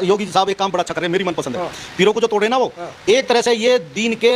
योगी साहब एक काम बड़ा अच्छा कर रहे हैं, मेरी मनपसंद है। पीरों को जो तोड़ रहे हैं ना, वो एक तरह से ये दीन के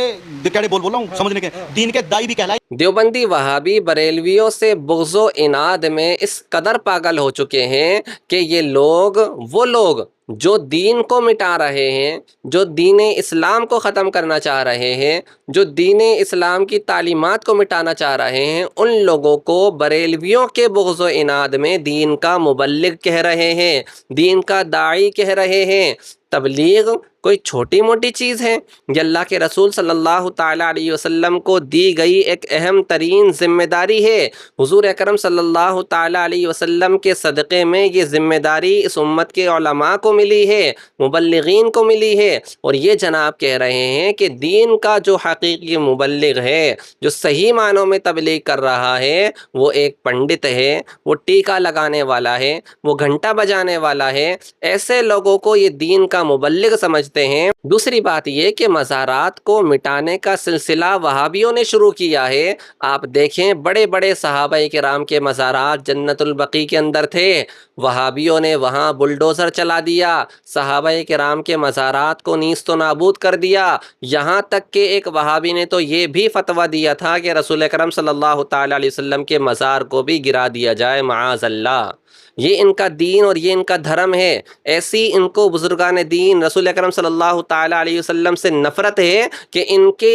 क्या बोल रहा हूँ समझने के, दीन के दाई भी कहलाए। देवबंदी वहाबी बरेलवियों से बुग़्ज़ो इनाद में इस कदर पागल हो चुके हैं कि ये लोग, वो लोग जो दीन को मिटा रहे हैं, जो दीन इस्लाम को ख़त्म करना चाह रहे हैं, जो दीन इस्लाम की तालीमात को मिटाना चाह रहे हैं, उन लोगों को बरेलवियों के बुग़्ज़ो इनाद में दीन का मुबल्लिग कह रहे हैं, दीन का दाई कह रहे हैं। तबलीग कोई छोटी मोटी चीज़ है? ये अल्लाह के रसूल सल्लल्लाहु ताला अलैहि वसल्लम को दी गई एक अहम तरीन ज़िम्मेदारी है। हुज़ूर अकरम सल्लल्लाहु ताला अलैहि वसल्लम के सदक़े में ये ज़िम्मेदारी इस उम्मत के उलमा को मिली है, मुबल्लिगीन को मिली है। और ये जनाब कह रहे हैं कि दीन का जो हकीकी मुबल्लिग है, जो सही मानों में तबलीग कर रहा है, वो एक पंडित है, वो टीका लगाने वाला है, वो घंटा बजाने वाला है। ऐसे लोगों को ये दीन का मुबल्लिग समझते हैं। दूसरी बात ये कि मज़ारात को मिटाने का सिलसिला वहाबियों ने शुरू किया है। आप देखें, बड़े बड़े सहाबाए किराम के मज़ारात जन्नतुल बकी के अंदर थे, वहाबियों ने वहाँ बुलडोज़र चला दिया, सहाबाए किराम के मज़ारात को नीस्त व नाबूद कर दिया। यहाँ तक कि एक वहाबी ने तो ये भी फतवा दिया था कि रसूल अकरम सल्लल्लाहु ताला अलैहि वसल्लम के मज़ार को भी गिरा दिया जाए, माअज़ल्लाह। ये इनका दीन और ये इनका धर्म है। ऐसी इनको बुजुर्गान दीन रसूल अकरम सल्लल्लाहु ताला अलैहि वसल्लम से नफ़रत है कि इनके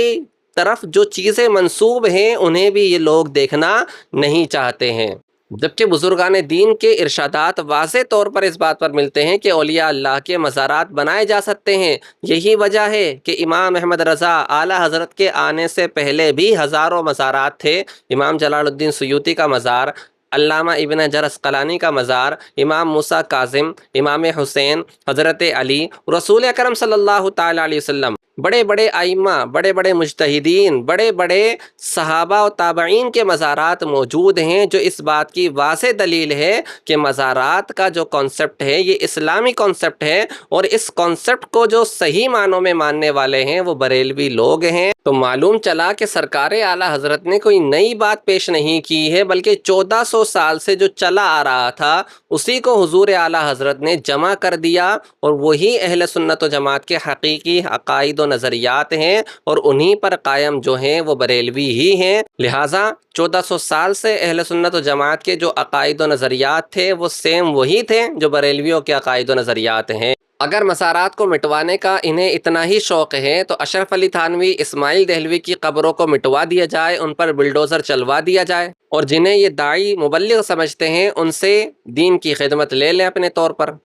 तरफ जो चीज़ें मंसूब हैं उन्हें भी ये लोग देखना नहीं चाहते हैं। जबकि बुजुर्गान दीन के इरशादात वाज़े तौर पर इस बात पर मिलते हैं कि औलिया अल्लाह के मज़ारात बनाए जा सकते हैं। यही वजह है कि इमाम अहमद रज़ा आला हज़रत के आने से पहले भी हज़ारों मज़ारात थे। इमाम जलालुद्दीन सुयूती का मज़ार, अल्लामा इब्न हजर अस्क़लानी का मज़ार, इमाम मूसा काज़िम, इमाम हुसैन, हज़रत अली, रसूल अकरम सल्लल्लाहु ताला अलैहि वसल्लम, बड़े बड़े आइम्मा, बड़े बड़े मुज्तहिदीन, बड़े बड़े सहाबा और ताबईन के मज़ारात मौजूद हैं, जो इस बात की वाज़ेह दलील है कि मज़ारात का जो कॉन्सेप्ट है ये इस्लामी कॉन्सेप्ट है। और इस कॉन्सेप्ट को जो सही मानों में मानने वाले हैं वो बरेलवी लोग हैं। तो मालूम चला कि सरकार आला हज़रत ने कोई नई बात पेश नहीं की है, बल्कि 1400 साल से जो चला आ रहा था उसी को हुजूर आला हज़रत ने जमा कर दिया। और वही अहले सुन्नत व जमात के हकीकी अकायद व नज़रियात हैं, और उन्हीं पर कायम जो हैं वो बरेलवी ही हैं। लिहाजा 1400 साल से अहले सुन्नत व जमात के जो अकायद व नज़रियात थे वो सेम वही थे जो बरेलवियों के अकायद व नज़रियात हैं। अगर मज़ारात को मिटवाने का इन्हें इतना ही शौक़ है तो अशरफ अली थानवी, इस्माइल देहलवी की कब्रों को मिटवा दिया जाए, उन पर बुलडोज़र चलवा दिया जाए, और जिन्हें ये दाई मुबल्लिग समझते हैं उनसे दीन की खिदमत ले लें अपने तौर पर।